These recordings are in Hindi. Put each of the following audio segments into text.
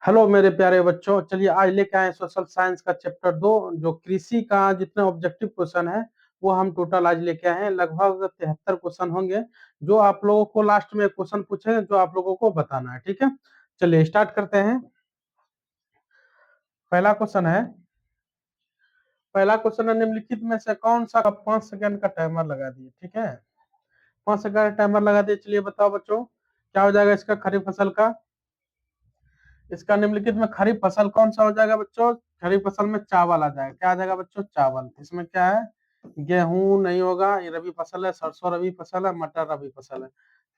हेलो मेरे प्यारे बच्चों, चलिए आज लेके आए सोशल साइंस का चैप्टर 2। जो कृषि का जितने ऑब्जेक्टिव क्वेश्चन है वो हम टोटल आज लेके आए हैं। लगभग 73 क्वेश्चन होंगे जो आप लोगों को लास्ट में क्वेश्चन पूछेंगे जो आप लोगों को बताना है। ठीक है, चलिए स्टार्ट करते हैं। पहला क्वेश्चन है निम्नलिखित में से कौन सा 5 सेकंड का टाइमर लगा दिए। ठीक है, 5 सेकंड का टाइमर लगा दिए। चलिए बताओ बच्चों क्या हो जाएगा इसका खरीफ फसल का। इसका निम्नलिखित में खरीफ फसल कौन सा हो जाएगा बच्चों। खरीफ फसल में चावल आ जाएगा। क्या आ जाएगा बच्चों, चावल। इसमें क्या है, गेहूं नहीं होगा, ये रबी फसल है। सरसों रबी फसल है, मटर रबी फसल है।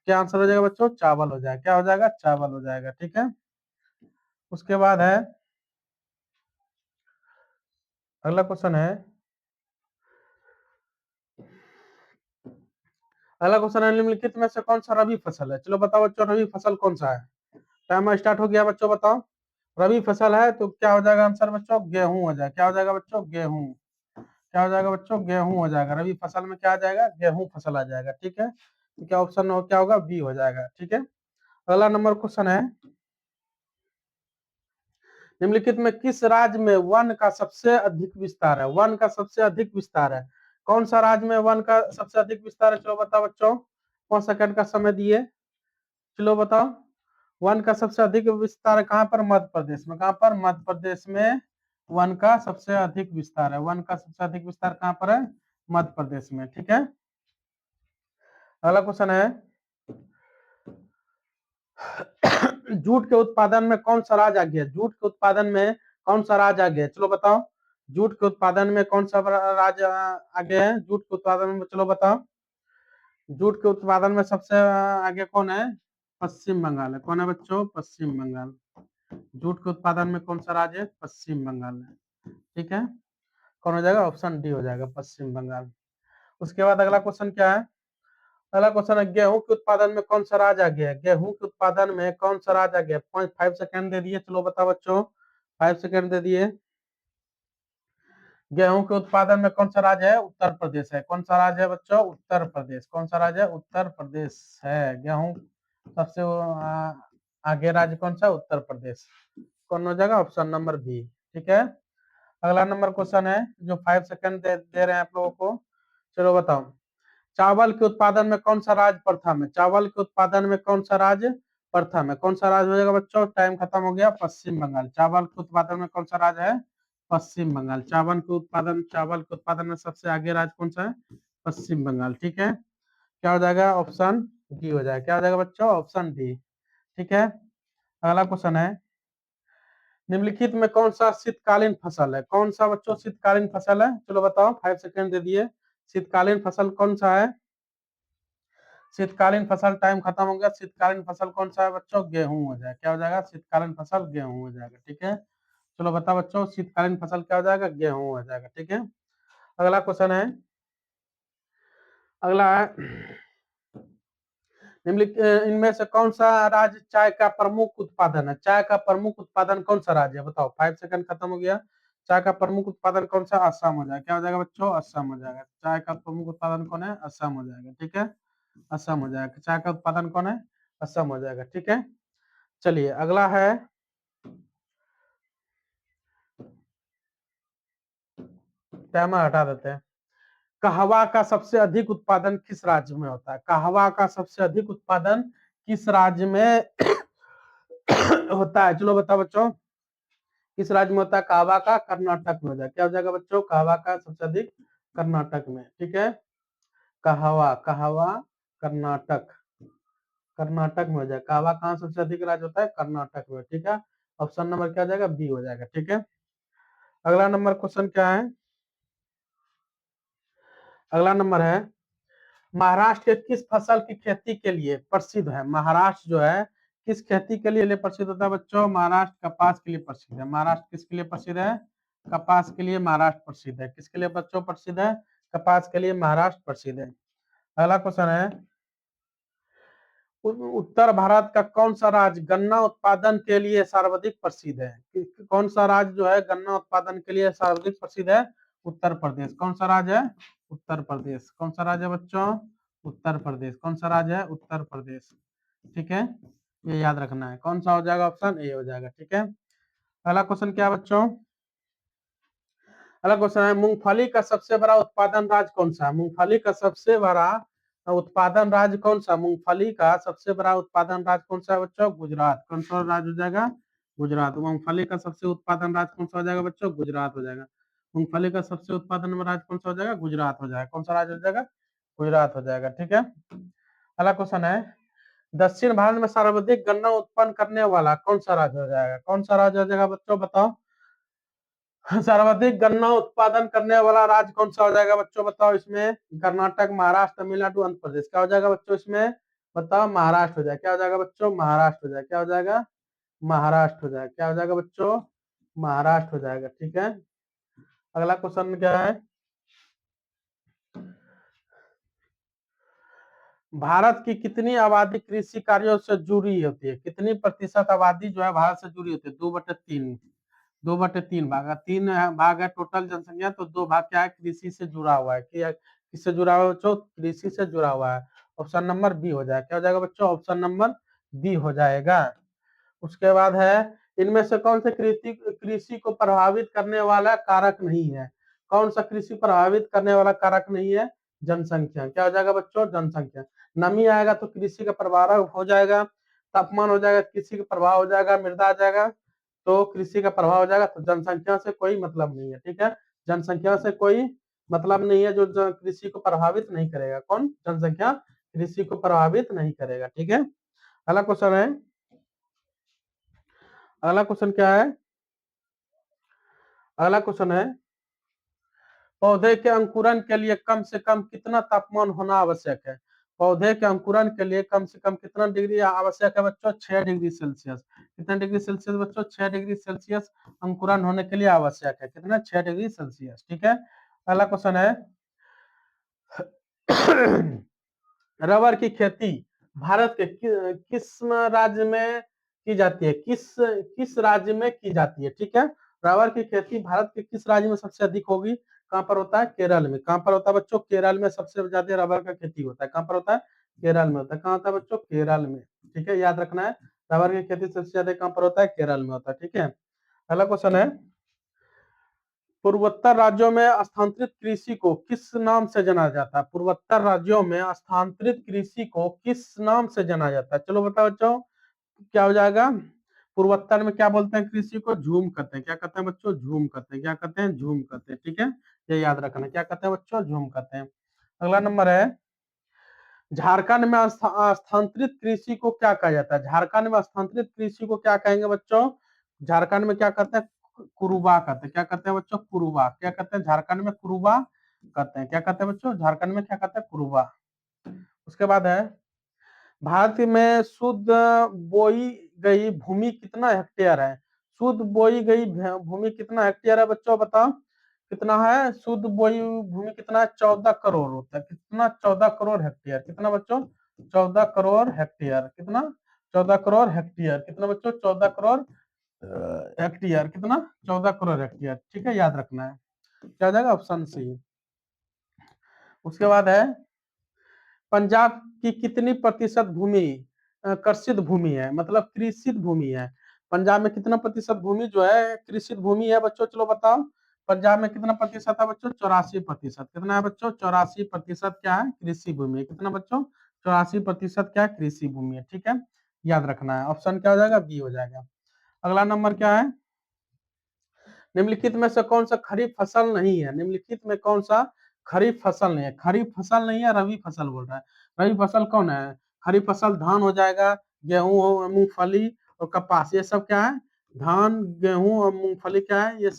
क्या आंसर हो जाएगा बच्चों, चावल हो जाएगा। क्या हो जाएगा, चावल हो जाएगा। ठीक है, उसके बाद है अगला क्वेश्चन है। अगला क्वेश्चन है निम्नलिखित में से कौन सा रबी फसल है। चलो बताओ बच्चों, रबी फसल कौन सा है। टाइमर स्टार्ट हो गया बच्चों, बताओ। रबी फसल है तो क्या हो जाएगा आंसर बच्चों, गेहूं हो जाएगा। क्या हो जाएगा बच्चों, गेहूं। क्या हो जाएगा बच्चों, गेहूं हो जाएगा। रबी फसल में क्या आ जाएगा, गेहूं फसल आ जाएगा। ठीक है, तो क्या ऑप्शन हो, क्या होगा, बी हो जाएगा। ठीक है, अगला नंबर क्वेश्चन है निम्नलिखित में किस राज्य में वन का सबसे अधिक विस्तार है। वन का सबसे अधिक विस्तार है, कौन सा राज्य में वन का सबसे अधिक विस्तार है। चलो बताओ बच्चों, 5 सेकंड का समय दिए। चलो बताओ, वन का सबसे अधिक विस्तार है कहाँ पर, मध्य प्रदेश में। कहाँ पर, मध्य प्रदेश में वन का सबसे अधिक विस्तार है। वन का सबसे अधिक विस्तार कहाँ पर है, मध्य प्रदेश में। ठीक है, अगला क्वेश्चन है जूट के उत्पादन में कौन सा राज्य आगे है। जूट के उत्पादन में कौन सा राज्य आगे है, चलो बताओ। जूट के उत्पादन में कौन सा राज्य आगे है, जूट के उत्पादन में, चलो बताओ। जूट के उत्पादन में सबसे आगे कौन है, पश्चिम बंगाल है। कौन है बच्चों, पश्चिम बंगाल। जूट के उत्पादन में कौन सा राज्य है, पश्चिम बंगाल है। ठीक है, कौन हो जाएगा, ऑप्शन डी हो जाएगा, पश्चिम बंगाल। उसके बाद अगला क्वेश्चन क्या है। अगला क्वेश्चन है गेहूं के उत्पादन में कौन सा राज्य आ गया है। गेहूं के उत्पादन में कौन सा राज्य आ गया, 5 सेकंड दे दिए। चलो बताओ बच्चों, 5 सेकंड दे दिए। गेहूं के उत्पादन में कौन सा राज्य है, उत्तर प्रदेश है। कौन सा राज्य है बच्चों, उत्तर प्रदेश। कौन सा राज्य है, उत्तर प्रदेश है। गेहूं सबसे आगे राज्य कौन सा, उत्तर प्रदेश। कौन हो जाएगा, ऑप्शन नंबर बी। ठीक है, अगला नंबर क्वेश्चन है जो 5 सेकंड दे रहे हैं आप लोगों को। चलो बताओ, चावल के उत्पादन में कौन सा राज्य प्रथम है। चावल के उत्पादन में कौन सा राज्य प्रथम है, कौन सा राज्य हो जाएगा बच्चों, टाइम खत्म हो गया, पश्चिम बंगाल। चावल के उत्पादन में कौन सा राज्य है, पश्चिम बंगाल। चावल के उत्पादन में सबसे आगे राज्य कौन सा है, पश्चिम बंगाल। ठीक है, क्या हो जाएगा, ऑप्शन डी हो जाएगा। क्या हो जाएगा बच्चों, ऑप्शन डी। ठीक है, अगला क्वेश्चन है निम्नलिखित में कौन सा शीतकालीन फसल है। कौन सा बच्चों शीतकालीन फसल है, चलो बताओ, 5 सेकंड दे दिए। शीतकालीन फसल कौन सा है, शीतकालीन फसल, टाइम खत्म हो गया। शीतकालीन फसल कौन सा है बच्चों, गेहूं हो जाएगा। क्या हो जाएगा, शीतकालीन फसल गेहूं हो जाएगा। ठीक है, चलो बताओ बच्चों, शीतकालीन फसल क्या हो जाएगा, गेहूं हो जाएगा। ठीक है, अगला क्वेश्चन है, अगला है निम्नलिखित इनमें से कौन सा राज्य चाय का प्रमुख उत्पादन है। चाय का प्रमुख उत्पादन कौन सा राज्य है, बताओ। 5 सेकंड खत्म हो गया। चाय का प्रमुख उत्पादन कौन सा, असम हो जाएगा। क्या हो जाएगा बच्चों, असम हो जाएगा। चाय का प्रमुख उत्पादन कौन है, असम हो जाएगा। ठीक है, असम हो जाएगा। चाय का उत्पादन कौन है, असम हो जाएगा। ठीक है, चलिए अगला है टाइमर हटा देते हैं। कहवा का सबसे अधिक उत्पादन किस राज्य में होता है। कहवा का सबसे अधिक उत्पादन किस राज्य में होता है, चलो बताओ बच्चों, किस राज्य में होता है कहवा का, कर्नाटक में हो जाएगा। क्या हो जाएगा बच्चों, कहवा का सबसे अधिक कर्नाटक में। ठीक है, कहवा कहवा कर्नाटक, कर्नाटक में हो जाएगा। कहवा कहाँ सबसे अधिक राज्य होता है, कर्नाटक में। ठीक है, ऑप्शन नंबर क्या हो जाएगा, बी हो जाएगा। ठीक है, अगला नंबर क्वेश्चन क्या है। अगला नंबर है महाराष्ट्र के किस फसल की खेती के लिए प्रसिद्ध है। महाराष्ट्र जो है किस खेती के लिए प्रसिद्ध होता है बच्चों, महाराष्ट्र कपास के लिए प्रसिद्ध है। महाराष्ट्र किसके लिए प्रसिद्ध है, कपास के लिए महाराष्ट्र प्रसिद्ध है। किसके लिए बच्चों प्रसिद्ध है, कपास के लिए महाराष्ट्र प्रसिद्ध है। अगला क्वेश्चन है उत्तर भारत का कौन सा राज्य गन्ना उत्पादन के लिए सर्वाधिक प्रसिद्ध है। कौन सा राज्य जो है गन्ना उत्पादन के लिए सर्वाधिक प्रसिद्ध है, उत्तर प्रदेश। कौन सा राज्य है, उत्तर प्रदेश। कौन सा राज्य है बच्चों, उत्तर प्रदेश। कौन सा राज्य है, उत्तर प्रदेश। ठीक है, ये याद रखना है। कौन सा हो जाएगा ऑप्शन ए हो जाएगा, ठीक है। अगला क्वेश्चन क्या बच्चों, अगला क्वेश्चन है मूंगफली का सबसे बड़ा उत्पादन राज्य कौन सा है? मूंगफली का सबसे बड़ा उत्पादन राज्य कौन सा? मूंगफली का सबसे बड़ा उत्पादन राज्य कौन सा है बच्चों? गुजरात। कौन सा राज्य हो जाएगा? गुजरात। मूंगफली का सबसे उत्पादन राज्य कौन सा हो जाएगा बच्चों? गुजरात हो जाएगा। मूंगफली का सबसे उत्पादन राज्य कौन सा हो जाएगा? गुजरात हो जाएगा। कौन सा राज्य हो जाएगा? गुजरात हो जाएगा, ठीक है। अगला क्वेश्चन है दक्षिण भारत में सर्वाधिक गन्ना उत्पन्न करने वाला कौन सा राज्य हो जाएगा? कौन सा राज्य हो जाएगा बच्चों, बताओ। सर्वाधिक गन्ना उत्पादन करने वाला राज्य कौन सा हो जाएगा बच्चों, बताओ। इसमें कर्नाटक, महाराष्ट्र, तमिलनाडु, आंध्र प्रदेश। क्या हो जाएगा बच्चों इसमें, बताओ। महाराष्ट्र हो जाएगा। क्या हो जाएगा बच्चों? महाराष्ट्र हो जाएगा। क्या हो जाएगा? महाराष्ट्र हो जाएगा। क्या हो जाएगा बच्चों? महाराष्ट्र हो जाएगा, ठीक है। अगला क्वेश्चन क्या है, भारत की कितनी आबादी कृषि कार्यों से जुड़ी होती है? कितनी प्रतिशत आबादी जो है भारत से जुड़ी होती है? 2/3। 2/3 भाग है, 3 भाग है टोटल जनसंख्या, तो 2 भाग क्या है, कृषि से जुड़ा हुआ है। किससे जुड़ा हुआ है बच्चों? कृषि से जुड़ा हुआ है। ऑप्शन नंबर बी हो जाएगा। क्या हो जाएगा बच्चों? ऑप्शन नंबर बी हो जाएगा। उसके बाद है इनमें से कौन से कृषि कृषि को प्रभावित करने वाला कारक नहीं है? कौन सा कृषि प्रभावित करने वाला कारक नहीं है? जनसंख्या। क्या हो जाएगा बच्चों? जनसंख्या। नमी आएगा तो कृषि का प्रभाव हो जाएगा, तापमान हो जाएगा कृषि का प्रभाव हो जाएगा, मृदा आ जाएगा तो कृषि का प्रभाव हो जाएगा। तो जनसंख्या से कोई मतलब नहीं है, ठीक है। जनसंख्या से कोई मतलब नहीं है, जो कृषि को प्रभावित नहीं करेगा। कौन? जनसंख्या कृषि को प्रभावित नहीं करेगा, ठीक है। अगला क्वेश्चन है, अगला क्वेश्चन क्या है, अगला क्वेश्चन है पौधे के अंकुरन के लिए कम से कम कितना तापमान होना आवश्यक है? पौधे के अंकुरन के लिए कम से कम कितना डिग्री आवश्यक है बच्चों? 6 डिग्री सेल्सियस। कितना डिग्री सेल्सियस बच्चों? 6 डिग्री सेल्सियस अंकुरन होने के लिए आवश्यक है। कितना? 6 डिग्री सेल्सियस, ठीक है। अगला क्वेश्चन है रबर की खेती भारत के किस राज्य में की जाती है? किस किस राज्य में की जाती है, ठीक है। रबर की खेती भारत के किस राज्य में सबसे अधिक होगी? कहाँ पर होता है? केरल में। कहाँ पर होता है बच्चों? केरल में सबसे ज्यादा रबर का खेती होता है। कहाँ पर होता है? केरल में होता है। कहाँ होता है बच्चों? केरल में, ठीक है, याद रखना है। रबर की खेती सबसे ज्यादा कहाँ पर होता है? केरल में होता है, ठीक है। अगला क्वेश्चन है पूर्वोत्तर राज्यों में स्थानांतरित कृषि को किस नाम से जाना जाता है? पूर्वोत्तर राज्यों में स्थानांतरित कृषि को किस नाम से जाना जाता है? चलो बताओ बच्चों, क्या हो जाएगा? पूर्वोत्तर में क्या बोलते हैं कृषि को? झूम कहते हैं। क्या कहते हैं बच्चों? झूम कहते हैं। क्या कहते हैं? झूम कहते हैं, ठीक है। ये याद रखना, क्या कहते हैं बच्चों? झूम कहते हैं। अगला नंबर है झारखंड में स्थानांतरित कृषि को क्या कहा जाता है? झारखंड में स्थानांतरित कृषि को क्या कहेंगे बच्चों? झारखंड में क्या कहते हैं? कुरुबा कहते हैं। क्या कहते हैं बच्चों? कुरुबा। क्या कहते हैं? झारखंड में कुरुबा कहते हैं। क्या कहते हैं बच्चों? झारखंड में क्या कहते हैं? कुरुबा। उसके बाद है भारत में शुद्ध बोई गई भूमि कितना हेक्टेयर है? शुद्ध बोई गई भूमि कितना हेक्टेयर है बच्चों, बताओ। कितना है शुद्ध बोई भूमि? कितना है? 14 करोड़ होता है। कितना? 14 करोड़ हेक्टेयर। कितना बच्चों? 14 करोड़ हेक्टेयर। कितना? 14 करोड़ हेक्टेयर। कितना बच्चों? 14 करोड़ हेक्टेयर। कितना? 14 करोड़ हेक्टेयर, ठीक है, याद रखना है। क्या हो जाएगा? Option C. उसके बाद है पंजाब की कितनी प्रतिशत भूमि कृषित भूमि है, मतलब कृषित भूमि है? पंजाब में कितना प्रतिशत भूमि जो है कृषित भूमि है बच्चों, चलो बताओ। पंजाब में कितना प्रतिशत है बच्चों? 84%। कितना है बच्चों? 84% क्या है? कृषि भूमि है। कितना बच्चों? 84% क्या है? कृषि भूमि है, ठीक है, याद रखना है। ऑप्शन क्या हो जाएगा? बी हो जाएगा। अगला नंबर क्या है निम्नलिखित में से कौन सा खरीफ फसल नहीं है? निम्नलिखित में कौन सा खरीफ फसल नहीं है? खरीफ फसल नहीं है, रबी फसल बोल रहा है। रबी फसल कौन है? खरीफ फसल धान हो जाएगा, गेहूं, मूंगफली और कपास, ये सब क्या है? धान, गेहूं और मूंगफली क्या है? ये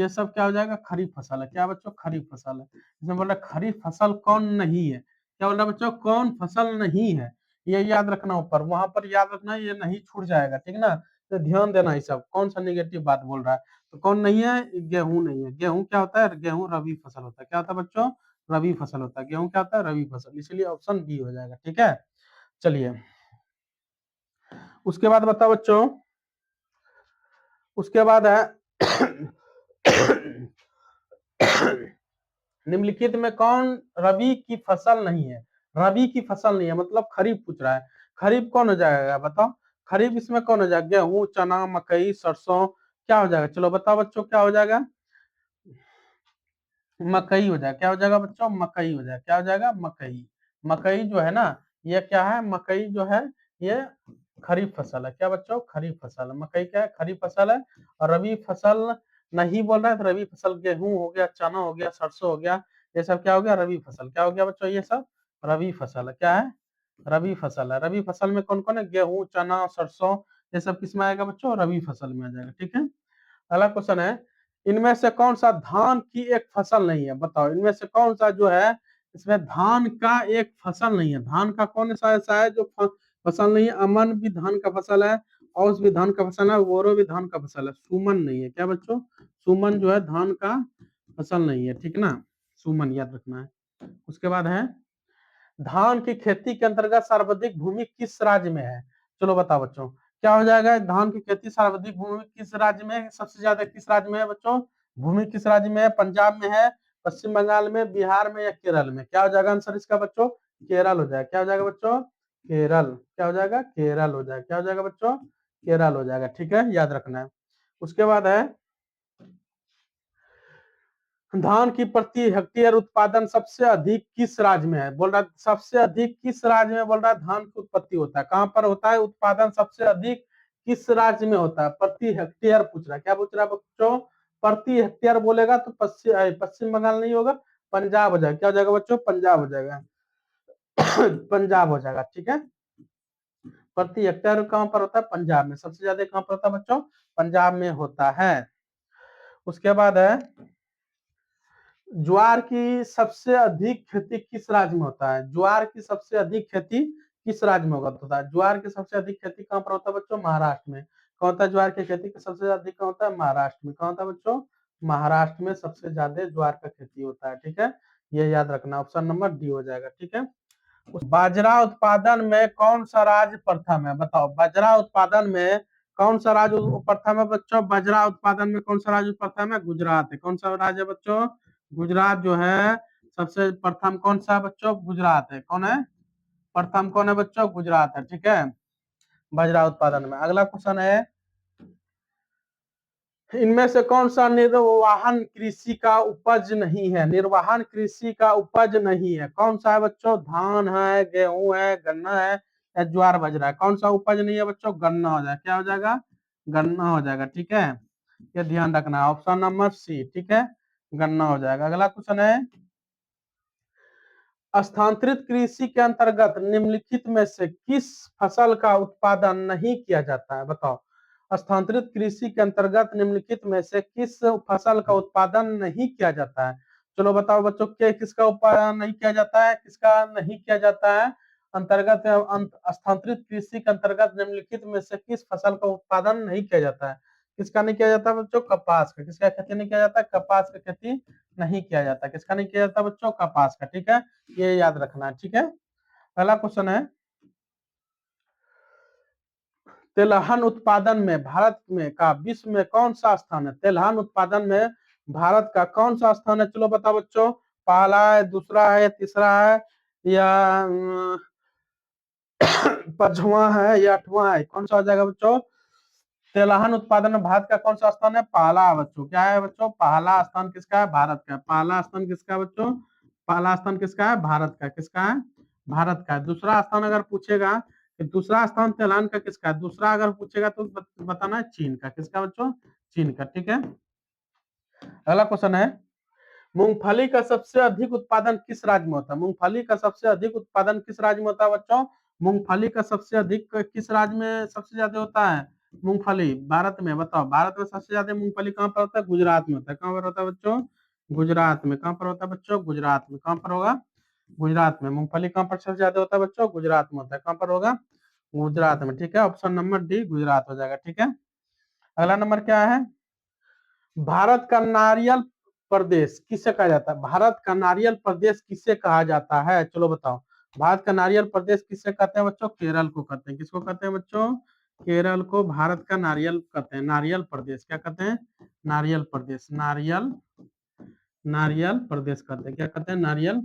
सब क्या हो जाएगा? खरीफ फसल है। क्या बच्चों? खरीफ फसल है। इसमें बोल रहा खरीफ फसल कौन नहीं है? क्या बोल रहा बच्चों? कौन फसल नहीं है, ये याद रखना। ऊपर वहां पर याद रखना, ये नहीं छूट जाएगा, ठीक ना। तो ध्यान देना, ये सब कौन सा निगेटिव बात बोल रहा है। तो कौन नहीं है? गेहूं नहीं है। गेहूं क्या होता है? गेहूं रबी फसल होता है। क्या होता है बच्चों? रबी फसल होता है। गेहूं क्या होता है? रबी फसल, इसलिए ऑप्शन बी हो जाएगा, ठीक है। चलिए उसके बाद बताओ बच्चों, उसके बाद है निम्नलिखित में कौन रबी की फसल नहीं है? रबी की फसल नहीं है मतलब खरीफ पूछ रहा है। खरीफ कौन हो जाएगा बताओ? खरीफ इसमें कौन हो जाएगा? गेहूं, चना, मकई, सरसों, क्या हो जाएगा? चलो बताओ बच्चों, क्या हो जाएगा? मकई हो जाएगा। क्या हो जाएगा बच्चों? मकई हो जाएगा। क्या हो जाएगा? मकई। मकई जो है ना, ये क्या है? मकई जो है ये खरीफ फसल है। क्या बच्चों? खरीफ फसल है। मकई क्या है? खरीफ फसल है। और रबी फसल नहीं बोल रहा है तो रबी फसल गेहूं हो गया, चना हो गया, सरसों हो गया, ये सब क्या हो गया? रबी फसल। क्या हो गया बच्चों? ये सब रबी फसल है। क्या है? रबी फसल है। रबी फसल में कौन कौन है? गेहूं, चना, सरसों, ये सब किस में आएगा बच्चों? रबी फसल में आ जाएगा। ठीक है। अगला क्वेश्चन है, इनमें से कौन सा धान की एक फसल नहीं है? बताओ, इनमें से कौन सा जो है इसमें धान का एक फसल नहीं है? धान का कौन सा ऐसा है जो फसल नहीं है? अमन भी धान का फसल है, औस भी धान का फसल है, वोरो भी धान का फसल है, सुमन नहीं है। क्या बच्चों? सुमन जो है धान का फसल नहीं है। ठीक ना, सुमन याद रखना है। उसके बाद है, धान की खेती के अंतर्गत सर्वाधिक भूमि किस राज्य में है? चलो बताओ बच्चों, क्या हो जाएगा? धान की खेती सर्वाधिक भूमि किस राज्य में है? सबसे ज्यादा किस राज्य में है बच्चों? भूमि किस राज्य में है? पंजाब में है, पश्चिम बंगाल में, बिहार में, या केरल में? क्या हो जाएगा आंसर इसका बच्चों? केरल हो जाएगा। क्या हो जाएगा बच्चों? केरल। क्या हो जाएगा? केरल हो जाएगा। क्या हो जाएगा बच्चों? केरल हो जाएगा। ठीक है, याद रखना है। उसके बाद है, धान की प्रति हेक्टेयर उत्पादन सबसे अधिक किस राज्य में है? बोल रहा है सबसे अधिक किस राज्य में, बोल रहा है धान की उत्पत्ति होता है, कहां पर होता है उत्पादन सबसे अधिक? किस राज्य में होता है? प्रति हेक्टेयर पूछ रहा है। क्या पूछ रहा है बच्चों? प्रति हेक्टेयर बोलेगा तो पश्चिम बंगाल नहीं होगा, पंजाब हो जाएगा। क्या हो जाएगा बच्चों? पंजाब हो जाएगा। पंजाब हो जाएगा। ठीक है, प्रति हेक्टेयर कहां पर होता है? पंजाब में। सबसे ज्यादा कहां पर होता है बच्चों? पंजाब में होता है। उसके बाद है, ज्वार की सबसे अधिक खेती किस राज्य में होता है? ज्वार की सबसे अधिक खेती किस राज्य में होता है? ज्वार की सबसे अधिक खेती कहां पर होता है बच्चों? महाराष्ट्र में। कौन होता है ज्वार की खेती की सबसे अधिक? कहां होता है? महाराष्ट्र में। कहां होता है बच्चों? महाराष्ट्र में सबसे ज्यादा ज्वार का खेती होता है। ठीक है, ये याद रखना, ऑप्शन नंबर डी हो जाएगा। ठीक है। बाजरा उत्पादन में कौन सा राज्य प्रथम है? बताओ, बाजरा उत्पादन में कौन सा राज्य प्रथम है बच्चों? बाजरा उत्पादन में कौन सा राज्य प्रथम है? गुजरात है। कौन सा राज्य है बच्चों? गुजरात जो है सबसे प्रथम। कौन सा है बच्चों? गुजरात है। कौन है प्रथम? कौन है बच्चों? गुजरात है। ठीक है, बाजरा उत्पादन में। अगला क्वेश्चन है, इनमें से कौन सा निर्वाहन कृषि का उपज नहीं है? निर्वाहन कृषि का उपज नहीं है, कौन सा है बच्चों? धान है, गेहूं है, गन्ना है, या ज्वार बाजरा है? कौन सा उपज नहीं है बच्चों? गन्ना हो जाएगा। क्या हो जाएगा? गन्ना हो जाएगा। ठीक है, ये ध्यान रखना, ऑप्शन नंबर सी। ठीक है, गन्ना हो जाएगा। अगला क्वेश्चन है, स्थानांतरित कृषि के अंतर्गत निम्नलिखित में से किस फसल का उत्पादन नहीं किया जाता है? बताओ, स्थानांतरित कृषि के अंतर्गत निम्नलिखित में से किस फसल का उत्पादन नहीं किया जाता है? चलो बताओ बच्चों, के किसका उत्पादन नहीं किया जाता है? किसका नहीं किया जाता है? अंतर्गत स्थानांतरित कृषि के अंतर्गत निम्नलिखित में से किस फसल का उत्पादन नहीं किया जाता है? किसका नहीं किया जाता बच्चों? कपास का। किसका खेती नहीं किया जाता? कपास का खेती नहीं किया जाता। किसका नहीं किया जाता बच्चों? कपास का। ठीक है, ये याद रखना है। ठीक है, अगला क्वेश्चन है, तेलहन उत्पादन में भारत में का विश्व में कौन सा स्थान है? तेलहन उत्पादन में भारत का कौन सा स्थान है? चलो बताओ बच्चों, पहला है, दूसरा है, तीसरा है, या पांचवा है, या आठवां है? कौन सा हो जाएगा बच्चों? तेलहन उत्पादन में भारत का कौन सा स्थान है? पहला बच्चों। क्या है बच्चों? पहला स्थान किसका है? भारत का। पहला स्थान किसका है बच्चों? पहला स्थान किसका है? भारत का। किसका है? भारत का। दूसरा स्थान अगर पूछेगा कि दूसरा स्थान तेलहन का किसका है, दूसरा अगर पूछेगा तो बताना है चीन का। किसका बच्चों? चीन का। ठीक है, अगला क्वेश्चन है, मूंगफली का सबसे अधिक उत्पादन किस राज्य में होता है? मूंगफली का सबसे अधिक उत्पादन किस राज्य में होता है बच्चों? मूंगफली का सबसे अधिक किस राज्य में सबसे ज्यादा होता है? मूंगफली भारत में। बताओ, भारत में सबसे ज्यादा मूंगफली कहाँ पर होता है? गुजरात में होता है। कहाँ पर होता है बच्चों? गुजरात में। कहाँ पर होता है बच्चों? गुजरात में। कहाँ पर होगा? गुजरात में। मूंगफली कहाँ पर सबसे ज्यादा होता है बच्चों? गुजरात में होता है। कहाँ पर होगा? गुजरात में। ठीक है, ऑप्शन नंबर डी गुजरात हो जाएगा। ठीक है, अगला नंबर क्या है, भारत का नारियल प्रदेश किसे कहा जाता है? भारत का नारियल प्रदेश किसे कहा जाता है? चलो बताओ, भारत का नारियल प्रदेश किसे कहते हैं बच्चों? केरल को कहते हैं। किसको कहते हैं बच्चों? केरल को भारत का नारियल कहते हैं। नारियल प्रदेश क्या कहते हैं? नारियल प्रदेश। नारियल नारियल प्रदेश कहते हैं। क्या कहते हैं? नारियल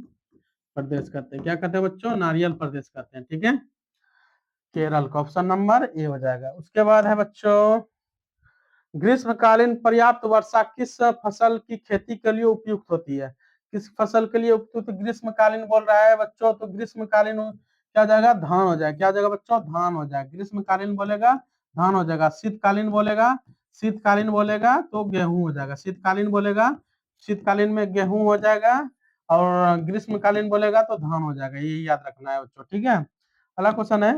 प्रदेश कहते हैं। क्या कहते हैं बच्चों? नारियल प्रदेश कहते हैं। ठीक है, केरल का ऑप्शन नंबर ए हो जाएगा। उसके बाद है बच्चों, ग्रीष्मकालीन पर्याप्त वर्षा किस फसल की खेती के लिए उपयुक्त होती है? किस फसल के लिए उपयुक्त? ग्रीष्मकालीन बोल रहा है बच्चों, तो ग्रीष्मकालीन क्या जाएगा? धान हो जाएगा। क्या जाएगा बच्चों? धान हो जाएगा। ग्रीष्मकालीन बोलेगा धान हो जाएगा। शीतकालीन बोलेगा, शीतकालीन बोलेगा तो गेहूं हो जाएगा। शीतकालीन बोलेगा, शीतकालीन में गेहूं हो जाएगा, और ग्रीष्मकालीन बोलेगा तो धान हो जाएगा। ये याद रखना है बच्चों, ठीक है। अगला क्वेश्चन है,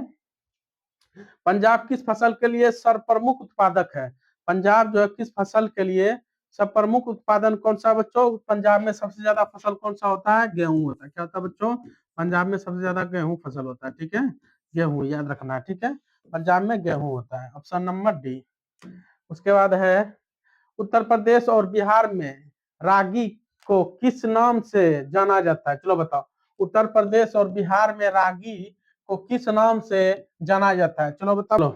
पंजाब किस फसल के लिए सर्वप्रमुख उत्पादक है? पंजाब जो है किस फसल के लिए सर्वप्रमुख उत्पादन कौन सा बच्चों? पंजाब में सबसे ज्यादा फसल कौन सा होता है? गेहूं होता है। क्या होता है बच्चों? पंजाब में सबसे ज्यादा गेहूं फसल होता है, ठीक है। गेहूं याद रखना है, ठीक है। पंजाब में गेहूं होता है, ऑप्शन नंबर डी। उसके बाद है, उत्तर प्रदेश और बिहार में रागी को किस नाम से जाना जाता है? चलो बताओ, उत्तर प्रदेश और बिहार में रागी को किस नाम से जाना जाता है? चलो बताओ।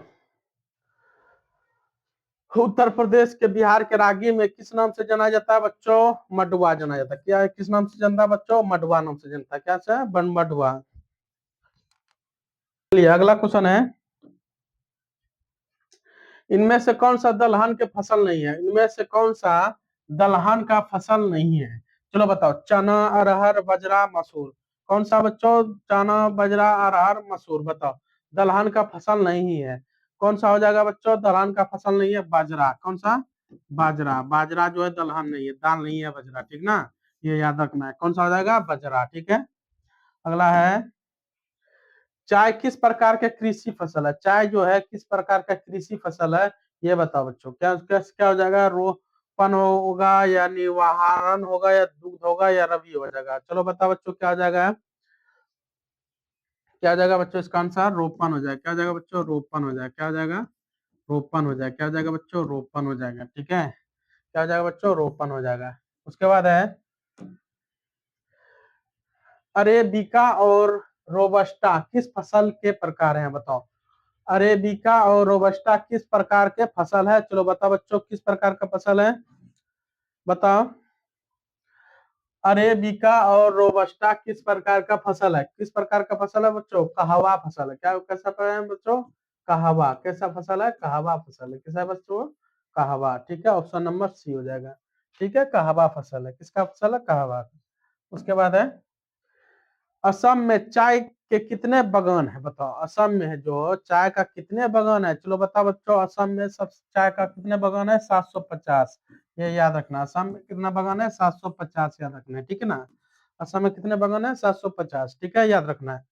उत्तर प्रदेश के बिहार के रागी में किस नाम से जाना जाता है बच्चों? मडुआ जाना जाता है। क्या है, किस नाम से जानता है बच्चों? मडुआ नाम से जानता है। क्या से? मडुआ। चलिए अगला क्वेश्चन है, इनमें से कौन सा दलहन के फसल नहीं है? इनमें से कौन सा दलहन का फसल नहीं है? चलो बताओ, चना, अरहर, बजरा, मसूर। कौन सा बच्चों? चना, बजरा, अरहर, मसूर। बताओ, दलहन का फसल नहीं है। कौन सा हो जाएगा बच्चों? दलहन का फसल नहीं है बाजरा। कौन सा? बाजरा। बाजरा जो है दलहन नहीं है, दाल नहीं है बाजरा, ठीक ना। ये याद रखना है, कौन सा हो जाएगा? बाजरा, ठीक है। अगला है, चाय किस प्रकार के कृषि फसल है? चाय जो है किस प्रकार का कृषि फसल है? ये बताओ बच्चों। क्या क्या क्या हो जाएगा? रोपण होगा, या निवाहरण होगा, या दूध होगा, या रबी हो जाएगा? चलो बताओ बच्चों, क्या हो जाएगा? क्या हो जाएगा बच्चों? इसका आंसर रोपण हो जाएगा। क्या हो जाएगा बच्चों? रोपण हो जाएगा। क्या हो जाएगा? रोपण हो जाएगा। क्या हो जाएगा बच्चों? रोपण हो जाएगा, ठीक है। क्या हो जाएगा बच्चों? रोपण हो जाएगा। उसके बाद है, अरेबिका और रोबस्टा किस फसल के प्रकार हैं? बताओ, अरेबिका और रोबस्टा किस प्रकार के फसल है? चलो बताओ बच्चों, किस प्रकार का फसल है? बताओ, अरेबिका और रोबस्टा किस प्रकार का फसल है? किस प्रकार का फसल है बच्चों? कहवा फसल है। क्या कैसा है बच्चों? कहवा। कैसा फसल है? कहवा फसल है। कैसा है बच्चों? कहवा, ठीक है। ऑप्शन नंबर सी हो जाएगा, ठीक है। कहवा फसल है। किसका फसल है? कहवा। उसके बाद है, असम में चाय के कितने बागान है? बताओ, असम में है जो चाय का कितने बागान है? चलो बताओ बच्चों, असम में सब चाय का कितने बागान है? 750। ये याद रखना, असम में कितना बागान है? 750 याद रखना है, ठीक है ना। असम में कितने बागान है? 750, ठीक है, याद रखना है।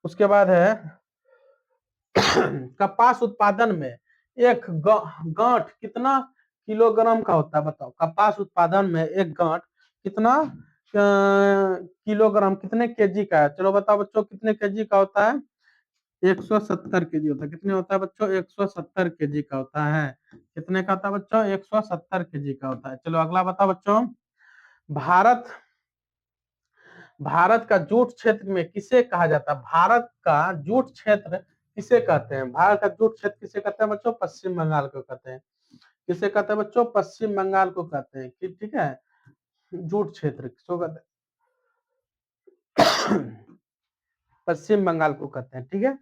उसके बाद है, कपास उत्पादन में एक गांठ कितना किलोग्राम का होता है? बताओ, कपास उत्पादन में एक गांठ कितना किलोग्राम, कितने केजी का है? चलो बताओ बच्चों, कितने केजी का होता है? 170 केजी होता है। कितने होता है बच्चों? 170 केजी का होता है। कितने का होता है बच्चों? 170 केजी का होता है। चलो अगला बताओ बच्चों, भारत भारत का जूट क्षेत्र में किसे कहा जाता है? भारत का जूट क्षेत्र किसे कहते हैं? भारत का जूट क्षेत्र किसे कहते हैं बच्चों? पश्चिम बंगाल को कहते हैं। किसे कहते हैं बच्चों? पश्चिम बंगाल को कहते हैं, ठीक है। जूट क्षेत्र किसको कहते हैं? पश्चिम बंगाल को कहते हैं, ठीक है।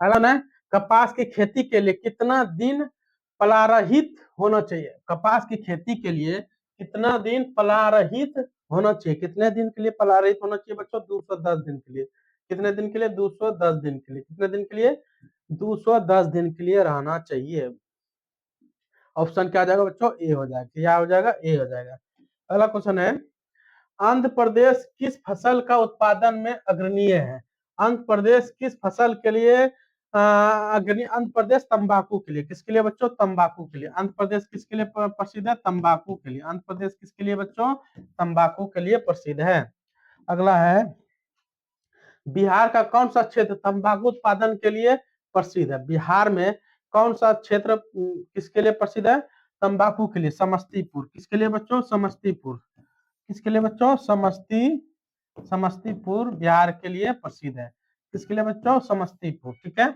अगला है, कपास की खेती के लिए कितना दिन पलारहित होना चाहिए? कपास की खेती के लिए कितना दिन पलारहित होना चाहिए? कितने दिन के लिए पलारहित होना चाहिए बच्चों? 210 दिन के लिए। कितने दिन के लिए? 210 दिन के लिए। कितने दिन के लिए? 210 दिन के लिए रहना चाहिए। ऑप्शन क्या आ जाएगा बच्चों? ए हो जाएगा। क्या हो जाएगा? ए हो जाएगा। अगला क्वेश्चन है, आंध्र प्रदेश किस फसल का उत्पादन में अग्रणीय है? आंध्र प्रदेश किस फसल के लिए अग्रणी? आंध्र प्रदेश तंबाकू के लिए। किसके लिए बच्चों? तंबाकू के लिए। आंध्र प्रदेश किसके लिए प्रसिद्ध है? तंबाकू के लिए। आंध्र प्रदेश किसके लिए बच्चों? तंबाकू के लिए प्रसिद्ध है। अगला है, बिहार का कौन सा क्षेत्र तंबाकू उत्पादन के लिए प्रसिद्ध है? बिहार में कौन सा क्षेत्र किसके लिए प्रसिद्ध है? तंबाकू के लिए। समस्तीपुर। किसके लिए बच्चों? समस्तीपुर। किसके लिए बच्चों? समस्तीपुर बिहार के लिए प्रसिद्ध है। किसके लिए बच्चों? समस्तीपुर, ठीक है।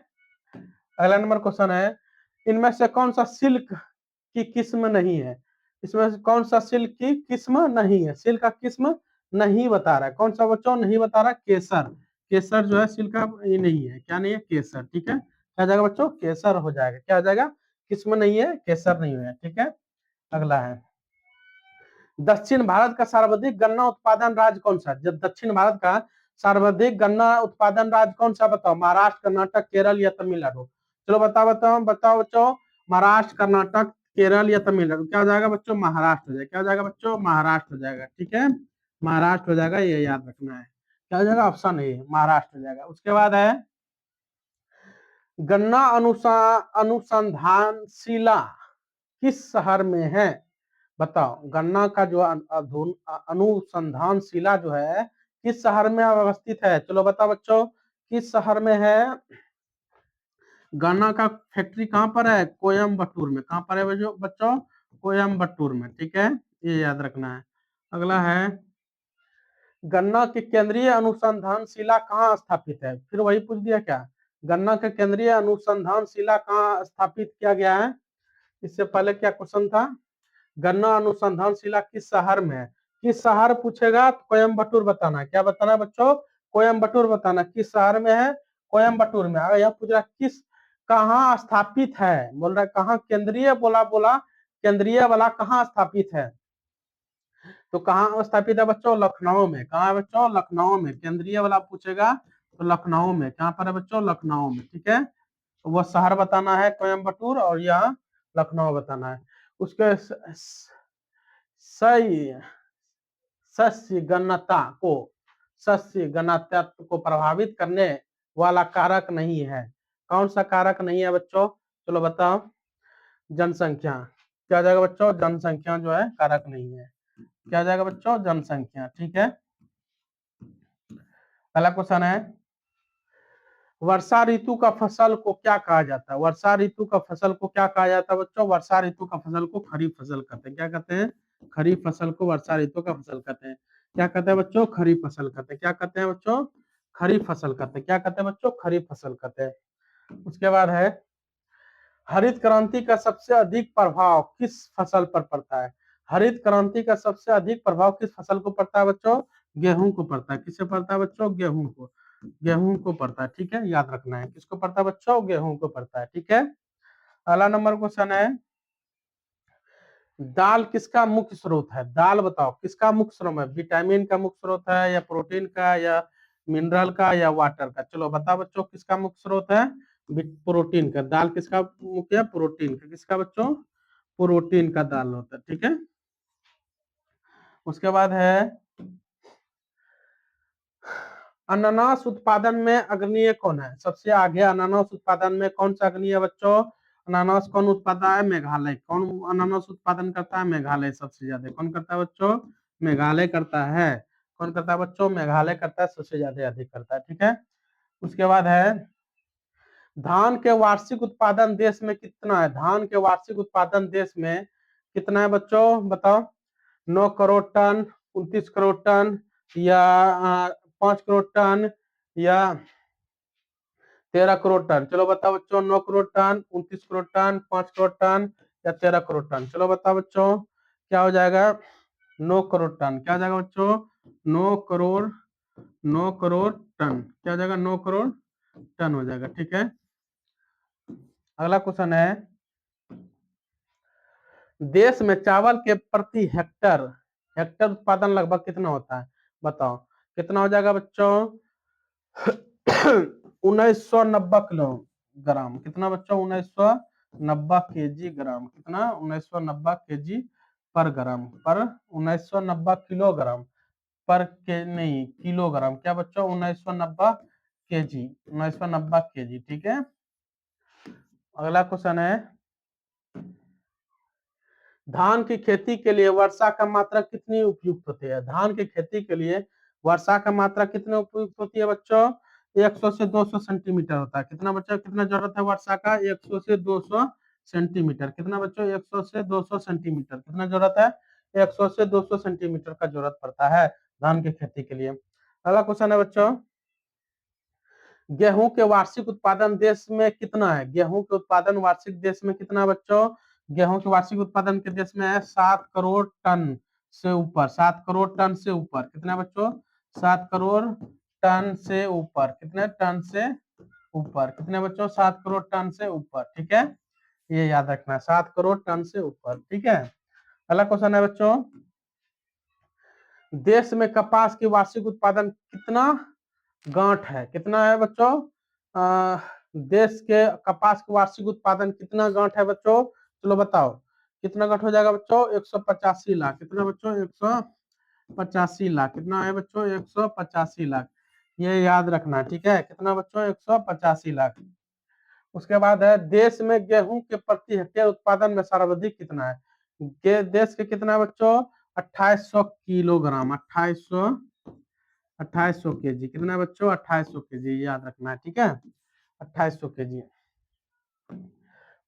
अगला नंबर क्वेश्चन है, इनमें से कौन सा सिल्क की किस्म नहीं है? इसमें से कौन सा सिल्क की किस्म नहीं है? सिल्क का किस्म नहीं बता रहा है। कौन सा बच्चों नहीं बता रहा? केसर। केसर जो है सिल्का ये नहीं है, क्या नहीं है, केसर। ठीक है, क्या जाएगा बच्चों, केसर हो जाएगा। क्या हो जाएगा, किसमें नहीं है, केसर नहीं है। ठीक है, अगला है दक्षिण भारत का सर्वाधिक गन्ना उत्पादन राज्य कौन सा। जब दक्षिण भारत का सर्वाधिक गन्ना उत्पादन राज्य कौन सा, बताओ। महाराष्ट्र, कर्नाटक, केरल या तमिलनाडु। चलो बताओ बताओ बताओ बच्चों, महाराष्ट्र, कर्नाटक, केरल या तमिलनाडु। क्या हो जाएगा बच्चों, महाराष्ट्र हो जाएगा। क्या हो जाएगा बच्चों, महाराष्ट्र हो जाएगा। ठीक है, महाराष्ट्र हो जाएगा, ये याद रखना है। क्या हो जाएगा, ऑप्शन ए महाराष्ट्र हो जाएगा। उसके बाद है गन्ना अनुसंधानशिला किस शहर में है, बताओ। गन्ना का जो अनुसंधानशिला जो है किस शहर में अवस्थित है, चलो बताओ बच्चों, किस शहर में है। गन्ना का फैक्ट्री कहाँ पर है, कोयम्बटूर में। कहाँ पर है बच्चों, कोयम्बटूर में। ठीक है, ये याद रखना है। अगला है गन्ना के केंद्रीय अनुसंधानशिला कहाँ स्थापित है, फिर वही पूछ दिया क्या। गन्ना के केंद्रीय अनुसंधानशिला कहाँ स्थापित किया गया है, इससे पहले क्या क्वेश्चन था, गन्ना अनुसंधानशिला किस शहर में है। किस शहर पूछेगा तो कोयम्बटूर बताना है। क्या बताना है बच्चों, कोयम्बटूर बताना। किस शहर में है, कोयम्बटूर में। अगर यह पूछ रहा किस कहाँ स्थापित है, बोल रहा है कहाँ केंद्रीय, बोला बोला केंद्रीय वाला कहाँ स्थापित है, तो कहाँ स्थापित है बच्चों, लखनऊ में। कहाँ है बच्चों, लखनऊ में। केंद्रीय वाला पूछेगा तो लखनऊ में। कहाँ पर है बच्चों, लखनऊ में। ठीक है, तो वह शहर बताना है कोयम्बटूर और यह लखनऊ बताना है। उसके सही सस्य गणना को सस्य गणतत्व को प्रभावित करने वाला कारक नहीं है। कौन सा कारक नहीं है बच्चों, चलो बताओ। जनसंख्या। क्या जाएगा बच्चों, जनसंख्या जो है कारक नहीं है। क्या जाएगा बच्चों, जनसंख्या। ठीक है, पहला क्वेश्चन है वर्षा ऋतु का फसल को क्या कहा जाता है। वर्षा ऋतु का फसल को क्या कहा जाता है बच्चों, वर्षा ऋतु का फसल को खरीफ फसल कहते हैं। क्या कहते हैं, खरीफ फसल को वर्षा ऋतु का फसल कहते हैं। क्या कहते हैं बच्चों, खरीफ फसल कहते हैं। क्या कहते हैं बच्चों, खरीफ फसल कहते हैं। क्या कहते हैं बच्चों, खरीफ फसल कहते हैं। उसके बाद है हरित क्रांति का सबसे अधिक प्रभाव किस फसल पर पड़ता है। हरित क्रांति का सबसे अधिक प्रभाव किस फसल को पड़ता है बच्चों, गेहूं को पड़ता है। किससे पड़ता है बच्चों, गेहूं को। गेहूं को पड़ता है। ठीक है, याद रखना है, किसको पड़ता है बच्चों, गेहूं को पड़ता है। ठीक है, अगला नंबर क्वेश्चन है दाल किसका मुख्य स्रोत है। दाल बताओ किसका मुख्य स्रोत है, विटामिन का मुख्य स्रोत है या प्रोटीन का या मिनरल का या वाटर का। चलो बताओ बच्चों, किसका मुख्य स्रोत है, प्रोटीन का। दाल किसका मुख्य है, प्रोटीन का। किसका बच्चों, प्रोटीन का दाल होता है। ठीक है, उसके बाद है अनानास उत्पादन में अग्रणीय कौन है, सबसे आगे अनानास उत्पादन में कौन सा अग्रणीय है बच्चों। अनानास कौन उत्पादन है, मेघालय। कौन अनानास उत्पादन करता है, मेघालय सबसे ज्यादा। कौन करता है बच्चों, मेघालय करता है। कौन करता है बच्चों, मेघालय करता है, सबसे ज्यादा अधिक करता है। ठीक है, उसके बाद है धान के वार्षिक उत्पादन देश में कितना है। धान के वार्षिक उत्पादन देश में कितना है बच्चों, बताओ। 9 करोड़ टन, 29 करोड़ टन या 5 करोड़ टन या 13 करोड़ टन। चलो बताओ बच्चों, 9 crore ton, 29 crore ton, 5 crore ton या 13 करोड़ टन। चलो बताओ बच्चों, क्या हो जाएगा, 9 करोड़ टन। क्या हो जाएगा बच्चों, 9 करोड़, 9 करोड़ टन। क्या हो जाएगा, 9 करोड़ टन हो जाएगा। ठीक है, अगला क्वेश्चन है देश में चावल के प्रति हेक्टर हेक्टर उत्पादन लगभग कितना होता है, बताओ। कितना हो जाएगा बच्चों, 1990 किलोग्राम। कितना बच्चों, 1990 kg। कितना, 1990 kg पर ग्राम, पर 1990 किलोग्राम पर के नहीं किलोग्राम। क्या बच्चों, 1990 kg, 1990 kg। ठीक है, अगला क्वेश्चन है धान की खेती के लिए वर्षा का मात्रा कितनी उपयुक्त होती है। धान की खेती के लिए वर्षा का मात्रा कितनी उपयुक्त होती है बच्चों, 100 से 200 सेंटीमीटर होता है। कितना बच्चों, कितना जरूरत है वर्षा का, 100 से 200 सेंटीमीटर। कितना बच्चों, 100 से 200 सेंटीमीटर। कितना जरूरत है, 100 से 200 सेंटीमीटर का जरूरत पड़ता है धान की खेती के लिए। अगला क्वेश्चन है बच्चों गेहूं के वार्षिक उत्पादन देश में कितना है। गेहूं के उत्पादन वार्षिक देश में कितना है बच्चों, गेहूं के वार्षिक उत्पादन के देश में है 7 करोड़ टन से ऊपर। 7 करोड़ टन से ऊपर। कितना बच्चों, 7 करोड़ टन से ऊपर, कितने टन से ऊपर, कितने बच्चों 7 करोड़ टन से ऊपर, ठीक है, ये याद रखना है 7 करोड़ टन से ऊपर, ठीक है। अगला क्वेश्चन है बच्चों, देश में कपास की वार्षिक उत्पादन कितना गांठ है, कितना है बच्चों, देश के कपास की वार्षिक उत्पादन कितना गांठ है बच्चों, चलो बताओ कितना गांठ हो जाएगा बच्चों, 185 लाख, कितना बच्चों 185 लाख, कितना है बच्चों 185 लाख, ये याद रखना, ठीक है, कितना बच्चों 185 लाख। उसके बाद है देश में गेहूं के प्रति हेक्टेयर उत्पादन में सर्वाधिक कितना है, देश के कितना है बच्चों 2800 किलोग्राम, 2800 केजी, कितना है बच्चों 2800 केजी, याद रखना है, ठीक है 2800 केजी।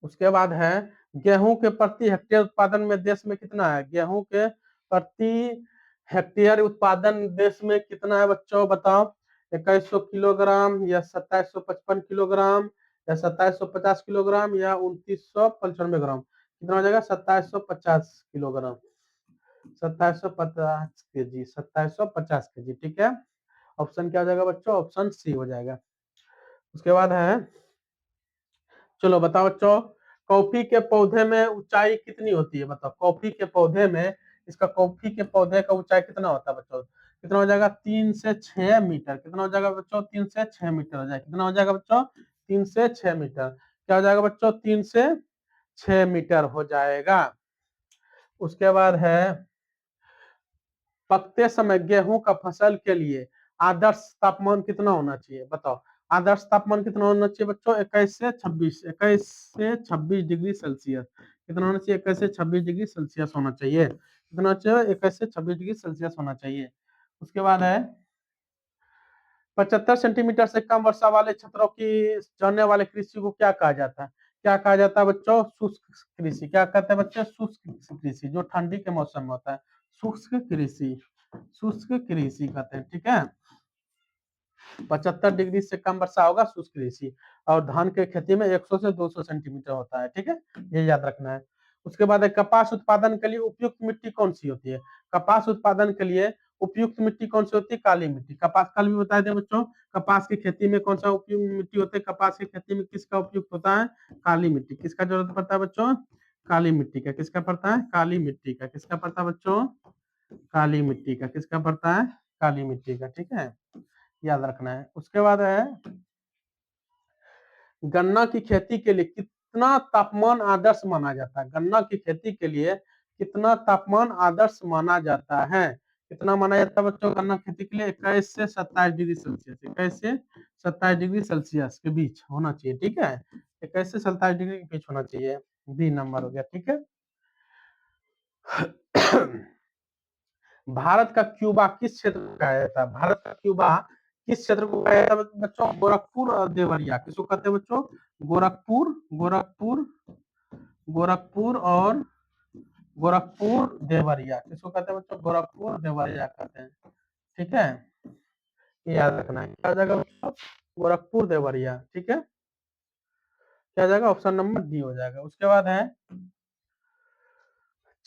उसके बाद है गेहूं के प्रति हेक्टेयर उत्पादन में देश में कितना है, गेहूं के प्रति हेक्टेयर उत्पादन देश में कितना है बच्चों बताओ, 2100 किलोग्राम या 2755 किलोग्राम या 2750 किलोग्राम या 2995 ग्राम, कितना हो जाएगा 2750 किलोग्राम, 2750 केजी, 2750 केजी, ठीक है। ऑप्शन क्या हो जाएगा बच्चों, ऑप्शन सी हो जाएगा। उसके बाद है, चलो बताओ बच्चों, कॉफी के पौधे में ऊंचाई कितनी होती है, बताओ कॉफी के पौधे में, इसका कॉफी के पौधे का ऊंचाई कितना होता है बच्चों, कितना हो जाएगा 3 से 6 मीटर, कितना हो जाएगा बच्चों 3 से 6 मीटर हो जाएगा, कितना हो जाएगा बच्चों 3 से 6 मीटर, क्या हो जाएगा बच्चों 3 से 6 मीटर हो जाएगा। उसके बाद है पकते समय गेहूं का फसल के लिए आदर्श तापमान कितना होना चाहिए, बताओ आदर्श तापमान कितना होना चाहिए बच्चों, 21 से 26 डिग्री सेल्सियस, कितना होना चाहिए 21 से 26 डिग्री सेल्सियस होना चाहिए, कितना चाहिए 21 से 26 डिग्री सेल्सियस होना चाहिए। उसके बाद है 75 सेंटीमीटर से कम वर्षा वाले क्षेत्रों की जानने वाले कृषि को क्या कहा जाता है, क्या कहा जाता है बच्चों, शुष्क कृषि, क्या कहते हैं बच्चे, शुष्क कृषि, जो ठंडी के मौसम में होता है, शुष्क कृषि, शुष्क कृषि कहते हैं, ठीक है। 75 डिग्री से कम वर्षा होगा शुष्क कृषि, और धान के खेती में 100 से 200 सेंटीमीटर होता है, ठीक है, ये याद रखना है। उसके बाद कपास उत्पादन के लिए उपयुक्त मिट्टी कौन सी होती है, कपास उत्पादन के लिए उपयुक्त मिट्टी कौन सी होती है, काली मिट्टी, कपास कल भी बताए थे बच्चों, कपास की खेती में कौन सा उपयुक्त मिट्टी होती है, कपास की खेती में किसका उपयुक्त होता है, काली मिट्टी, किसका जरूरत पड़ता है बच्चों, काली मिट्टी का, किसका पड़ता है, काली मिट्टी का, किसका पड़ता है बच्चों, काली मिट्टी का, किसका पड़ता है, काली मिट्टी का, ठीक है, याद रखना है। उसके बाद है गन्ना की खेती के लिए कितना तापमान आदर्श माना जाता है, गन्ना की खेती के लिए कितना तापमान आदर्श माना जाता है, कितना माना जाता है बच्चों गन्ना खेती के लिए, 21 से 27 डिग्री सेल्सियस, 21 से 27 डिग्री सेल्सियस के बीच होना चाहिए, ठीक है, 21 से 27 डिग्री के बीच होना चाहिए, बी नंबर हो गया, ठीक है। भारत का क्यूबा किस क्षेत्र को कहा जाता है, भारत का क्यूबा किस क्षेत्र को कहा जाता है बच्चों, गोरखपुर और देवरिया, किसको कहते हैं बच्चों, गोरखपुर, गोरखपुर, गोरखपुर और गोरखपुर देवरिया, किसको कहते हैं बच्चों, गोरखपुर देवरिया कहते हैं, ठीक है, ये याद रखना है, क्या जाएगा बच्चों, गोरखपुर देवरिया, ठीक है, क्या जाएगा ऑप्शन नंबर डी हो जाएगा। उसके बाद है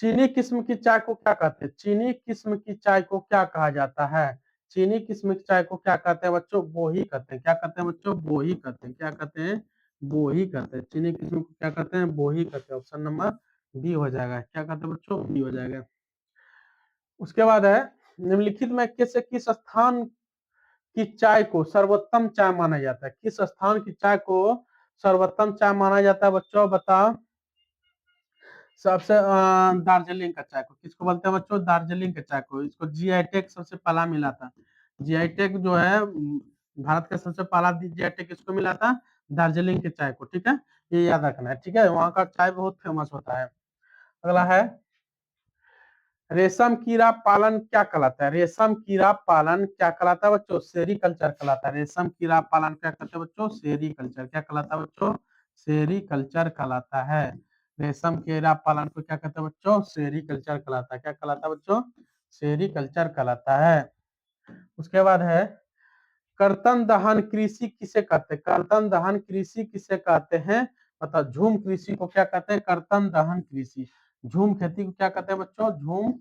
चीनी किस्म की चाय को क्या कहते हैं, चीनी किस्म की चाय को क्या कहा जाता है, चीनी किस्म की चाय को क्या कहते हैं बच्चों, बोही कहते हैं, क्या कहते हैं बच्चों, बोही कहते हैं, क्या कहते हैं, बोही कहते हैं, चीनी किस्म को क्या कहते हैं, बोही कहते हैं, ऑप्शन नंबर बी हो जाएगा, क्या कहते हैं बच्चों, बी हो जाएगा। उसके बाद है निम्नलिखित में किस स्थान की चाय को सर्वोत्तम चाय माना जाता है, किस स्थान की चाय को सर्वोत्तम चाय माना जाता है बच्चों बताओ, सबसे दार्जिलिंग का चाय को किसको बोलते हैं बच्चों, दार्जिलिंग के चाय को, इसको जीआई टैग सबसे पहला मिला था, जीआई टैग जो है भारत का सबसे पहला जीआई टैग किसको मिला था, दार्जिलिंग के चाय को, ठीक है, ये याद रखना है, ठीक है, वहाँ का चाय बहुत फेमस होता है। अगला है रेशम कीड़ा पालन क्या कहलाता है, रेशम कीड़ा पालन क्या कहलाता है बच्चों, सेरीकल्चर कहलाता है, रेशम कीड़ा पालन क्या कहते हैं बच्चों, सेरीकल्चर, क्या कहलाता है बच्चों, सेरीकल्चर कहलाता है, रेशम कीड़ा पालन को क्या कहते हैं बच्चों, सेरीकल्चर कहलाता है, क्या कहलाता है बच्चों, सेरीकल्चर कहलाता है। उसके बाद है कर्तन दहन कृषि किसे कहते हैं, कर्तन दहन कृषि किसे कहते हैं, मतलब झूम कृषि को क्या कहते हैं, कर्तन दहन कृषि, झूम खेती को क्या कहते हैं बच्चों, झूम,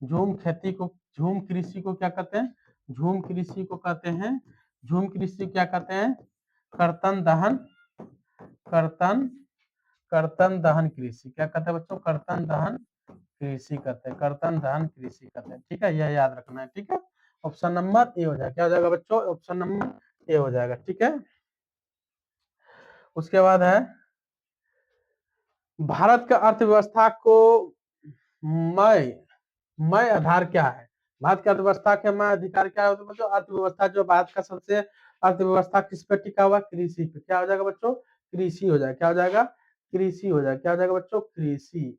झूम खेती को, झूम कृषि को क्या कहते हैं, झूम कृषि को कहते हैं, झूम कृषि क्या कहते हैं, कर्तन दहन, कर्तन कर्तन दहन कृषि, क्या कहते हैं बच्चों, कर्तन दहन कृषि कहते हैं, कर्तन दहन कृषि कहते हैं। ठीक है, यह याद रखना है। ठीक है, ऑप्शन नंबर ए हो जाएगा, क्या हो जाएगा बच्चों, ऑप्शन नंबर ए हो जाएगा। ठीक है, उसके बाद है भारत का अर्थव्यवस्था को मय आधार क्या है, भारत की अर्थव्यवस्था के मय अधिकार क्या है बच्चों, अर्थव्यवस्था जो भारत का सबसे अर्थव्यवस्था किस पे टिका हुआ, कृषि पे, क्या हो जाएगा बच्चों, कृषि हो जाएगा, क्या हो जाएगा, कृषि हो जाएगा, क्या हो जाएगा बच्चों, कृषि,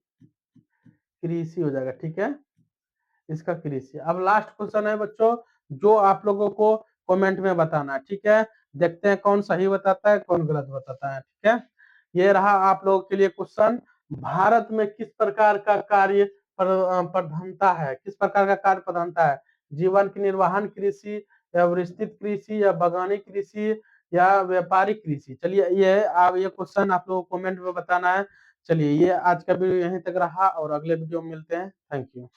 कृषि हो जाएगा। ठीक है, इसका कृषि। अब लास्ट क्वेश्चन है बच्चों, जो आप लोगों को कमेंट में बताना है। ठीक है, देखते हैं कौन सही बताता है कौन गलत बताता है। ठीक है, ये रहा आप लोगों के लिए क्वेश्चन, भारत में किस प्रकार का कार्य प्रधानता है, किस प्रकार का कार्य प्रधानता है, जीवन की निर्वाहन कृषि या विस्तृत कृषि या बागानी कृषि या व्यापारिक कृषि। चलिए ये आप ये क्वेश्चन आप लोगों को कमेंट में बताना है। चलिए ये आज का वीडियो यहीं तक रहा और अगले वीडियो में मिलते हैं। Thank you.